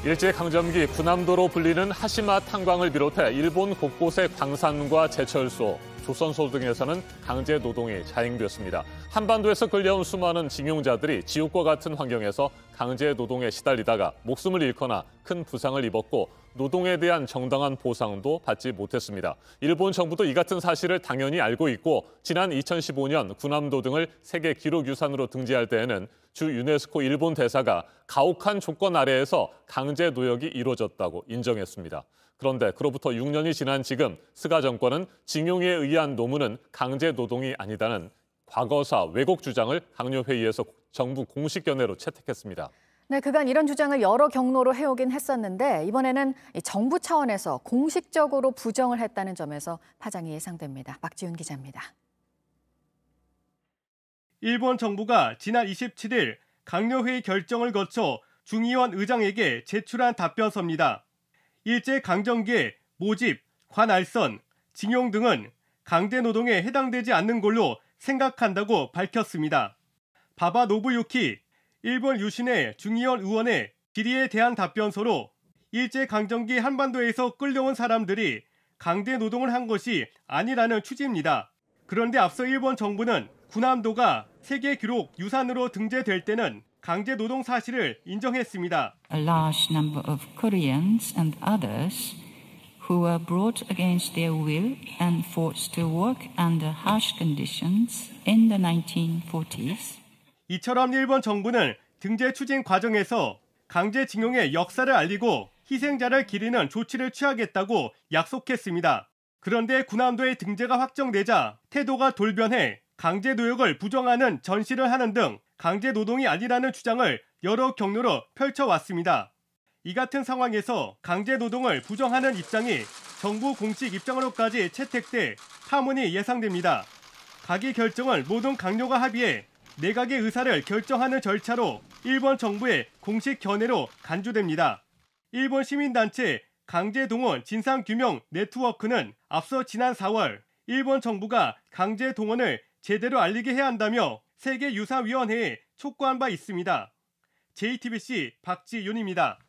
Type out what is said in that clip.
일제강점기 군함도로 불리는 하시마 탄광을 비롯해 일본 곳곳의 광산과 제철소, 조선소 등에서는 강제 노동이 자행됐습니다. 한반도에서 끌려온 수많은 징용자들이 지옥과 같은 환경에서 강제 노동에 시달리다가 목숨을 잃거나 큰 부상을 입었고 노동에 대한 정당한 보상도 받지 못했습니다. 일본 정부도 이 같은 사실을 당연히 알고 있고 지난 2015년 군함도 등을 세계 기록유산으로 등재할 때에는 주 유네스코 일본 대사가 가혹한 조건 아래에서 강제 노역이 이루어졌다고 인정했습니다. 그런데 그로부터 6년이 지난 지금 스가 정권은 징용에 의한 노무는 강제 노동이 아니다는 과거사 왜곡 주장을 강요회의에서 정부 공식 견해로 채택했습니다. 네, 그간 이런 주장을 여러 경로로 해오긴 했었는데 이번에는 정부 차원에서 공식적으로 부정을 했다는 점에서 파장이 예상됩니다. 박지훈 기자입니다. 일본 정부가 지난 27일 강요회의 결정을 거쳐 중의원 의장에게 제출한 답변서입니다. 일제강점기의 모집, 관알선, 징용 등은 강제노동에 해당되지 않는 걸로 생각한다고 밝혔습니다. 바바 노부유키 일본 유신의 중의원 의원의 질의에 대한 답변서로 일제강점기 한반도에서 끌려온 사람들이 강제노동을 한 것이 아니라는 취지입니다. 그런데 앞서 일본 정부는 군함도가 세계 기록 유산으로 등재될 때는 강제 노동 사실을 인정했습니다. A large number of Koreans and others who were brought against their will and forced to work under harsh conditions in the 1940s. 이처럼 일본 정부는 등재 추진 과정에서 강제징용의 역사를 알리고 희생자를 기리는 조치를 취하겠다고 약속했습니다. 그런데 군함도의 등재가 확정되자 태도가 돌변해 강제노역을 부정하는 전시를 하는 등 강제노동이 아니라는 주장을 여러 경로로 펼쳐왔습니다. 이 같은 상황에서 강제노동을 부정하는 입장이 정부 공식 입장으로까지 채택돼 파문이 예상됩니다. 가기 결정을 모든 강요가 합의해 내각의 의사를 결정하는 절차로 일본 정부의 공식 견해로 간주됩니다. 일본 시민단체 강제동원 진상규명 네트워크는 앞서 지난 4월 일본 정부가 강제동원을 제대로 알리게 해야 한다며 세계유사위원회에 촉구한 바 있습니다. JTBC 박지윤입니다.